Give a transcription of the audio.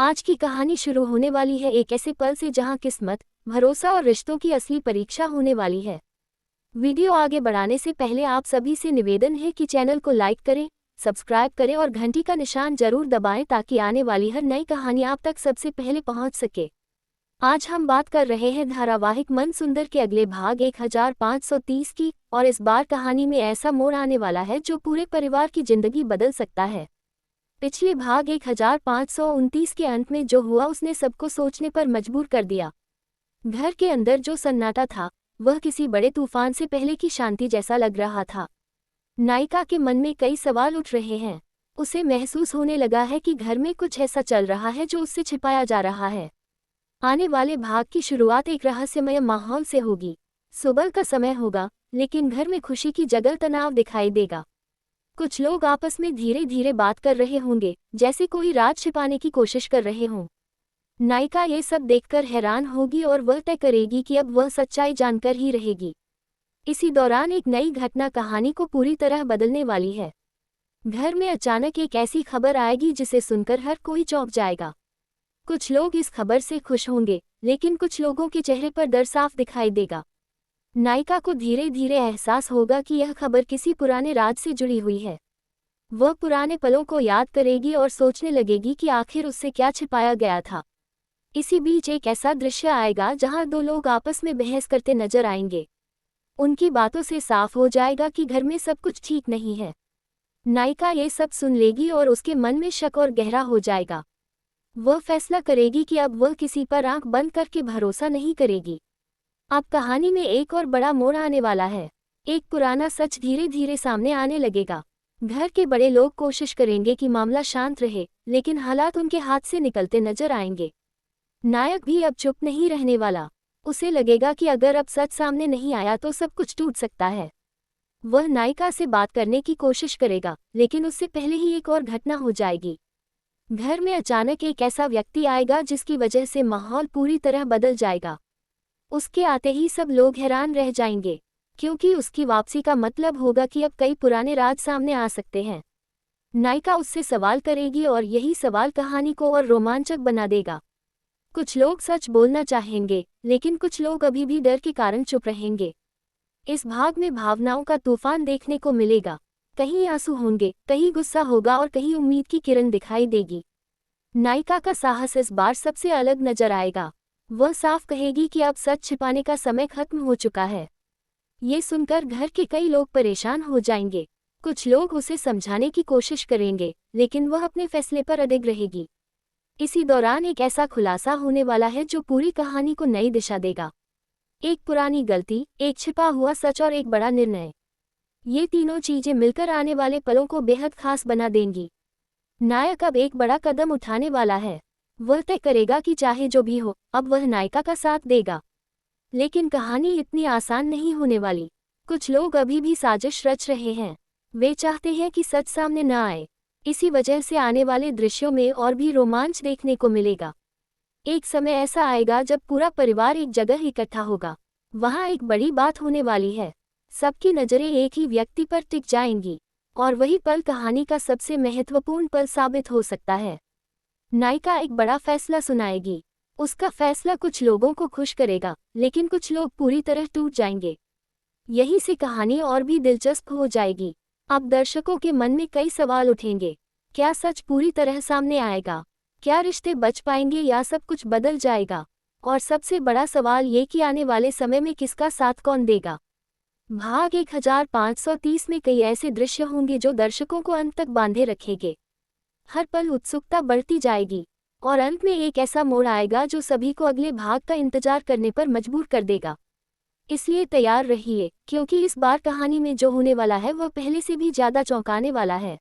आज की कहानी शुरू होने वाली है एक ऐसे पल से जहां किस्मत, भरोसा और रिश्तों की असली परीक्षा होने वाली है। वीडियो आगे बढ़ाने से पहले आप सभी से निवेदन है कि चैनल को लाइक करें, सब्सक्राइब करें और घंटी का निशान जरूर दबाएं ताकि आने वाली हर नई कहानी आप तक सबसे पहले पहुंच सके। आज हम बात कर रहे हैं धारावाहिक मन सुंदर के अगले भाग 1530 की, और इस बार कहानी में ऐसा मोड़ आने वाला है जो पूरे परिवार की जिंदगी बदल सकता है। पिछले भाग 1529 के अंत में जो हुआ उसने सबको सोचने पर मजबूर कर दिया। घर के अंदर जो सन्नाटा था वह किसी बड़े तूफान से पहले की शांति जैसा लग रहा था। नायिका के मन में कई सवाल उठ रहे हैं। उसे महसूस होने लगा है कि घर में कुछ ऐसा चल रहा है जो उससे छिपाया जा रहा है। आने वाले भाग की शुरुआत एक रहस्यमय माहौल से होगी। सुबह का समय होगा, लेकिन घर में खुशी की जगह तनाव दिखाई देगा। कुछ लोग आपस में धीरे धीरे बात कर रहे होंगे, जैसे कोई राज छिपाने की कोशिश कर रहे हों। नायिका ये सब देखकर हैरान होगी और वह तय करेगी कि अब वह सच्चाई जानकर ही रहेगी। इसी दौरान एक नई घटना कहानी को पूरी तरह बदलने वाली है। घर में अचानक एक ऐसी खबर आएगी जिसे सुनकर हर कोई चौंक जाएगा। कुछ लोग इस खबर से खुश होंगे, लेकिन कुछ लोगों के चेहरे पर डर साफ दिखाई देगा। नायिका को धीरे धीरे एहसास होगा कि यह खबर किसी पुराने राज से जुड़ी हुई है। वह पुराने पलों को याद करेगी और सोचने लगेगी कि आखिर उससे क्या छिपाया गया था। इसी बीच एक ऐसा दृश्य आएगा जहां दो लोग आपस में बहस करते नजर आएंगे। उनकी बातों से साफ हो जाएगा कि घर में सब कुछ ठीक नहीं है। नायिका ये सब सुन लेगी और उसके मन में शक और गहरा हो जाएगा। वह फैसला करेगी कि अब वह किसी पर आंख बंद करके भरोसा नहीं करेगी। अब कहानी में एक और बड़ा मोड़ आने वाला है। एक पुराना सच धीरे धीरे सामने आने लगेगा। घर के बड़े लोग कोशिश करेंगे कि मामला शांत रहे, लेकिन हालात उनके हाथ से निकलते नजर आएंगे। नायक भी अब चुप नहीं रहने वाला। उसे लगेगा कि अगर अब सच सामने नहीं आया तो सब कुछ टूट सकता है। वह नायिका से बात करने की कोशिश करेगा, लेकिन उससे पहले ही एक और घटना हो जाएगी। घर में अचानक एक ऐसा व्यक्ति आएगा जिसकी वजह से माहौल पूरी तरह बदल जाएगा। उसके आते ही सब लोग हैरान रह जाएंगे, क्योंकि उसकी वापसी का मतलब होगा कि अब कई पुराने राज सामने आ सकते हैं। नायिका उससे सवाल करेगी और यही सवाल कहानी को और रोमांचक बना देगा। कुछ लोग सच बोलना चाहेंगे, लेकिन कुछ लोग अभी भी डर के कारण चुप रहेंगे। इस भाग में भावनाओं का तूफान देखने को मिलेगा। कहीं आंसू होंगे, कहीं गुस्सा होगा और कहीं उम्मीद की किरण दिखाई देगी। नायिका का साहस इस बार सबसे अलग नजर आएगा। वह साफ कहेगी कि अब सच छिपाने का समय खत्म हो चुका है। ये सुनकर घर के कई लोग परेशान हो जाएंगे। कुछ लोग उसे समझाने की कोशिश करेंगे, लेकिन वह अपने फैसले पर अडिग रहेगी। इसी दौरान एक ऐसा खुलासा होने वाला है जो पूरी कहानी को नई दिशा देगा। एक पुरानी गलती, एक छिपा हुआ सच और एक बड़ा निर्णय। ये तीनों चीजें मिलकर आने वाले पलों को बेहद खास बना देंगी। नायक अब एक बड़ा कदम उठाने वाला है। वह तय करेगा कि चाहे जो भी हो, अब वह नायिका का साथ देगा। लेकिन कहानी इतनी आसान नहीं होने वाली। कुछ लोग अभी भी साजिश रच रहे हैं। वे चाहते हैं कि सच सामने न आए। इसी वजह से आने वाले दृश्यों में और भी रोमांच देखने को मिलेगा। एक समय ऐसा आएगा जब पूरा परिवार एक जगह इकट्ठा होगा। वहाँ एक बड़ी बात होने वाली है। सबकी नज़रें एक ही व्यक्ति पर टिक जाएंगी, और वही पल कहानी का सबसे महत्वपूर्ण पल साबित हो सकता है। नायिका एक बड़ा फैसला सुनाएगी। उसका फैसला कुछ लोगों को खुश करेगा, लेकिन कुछ लोग पूरी तरह टूट जाएंगे। यहीं से कहानी और भी दिलचस्प हो जाएगी। अब दर्शकों के मन में कई सवाल उठेंगे। क्या सच पूरी तरह सामने आएगा? क्या रिश्ते बच पाएंगे या सब कुछ बदल जाएगा? और सबसे बड़ा सवाल ये कि आने वाले समय में किसका साथ कौन देगा? भाग 1530 में कई ऐसे दृश्य होंगे जो दर्शकों को अंत तक बांधे रखेंगे। हर पल उत्सुकता बढ़ती जाएगी, और अंत में एक ऐसा मोड़ आएगा जो सभी को अगले भाग का इंतजार करने पर मजबूर कर देगा। इसलिए तैयार रहिए, क्योंकि इस बार कहानी में जो होने वाला है वह पहले से भी ज्यादा चौंकाने वाला है।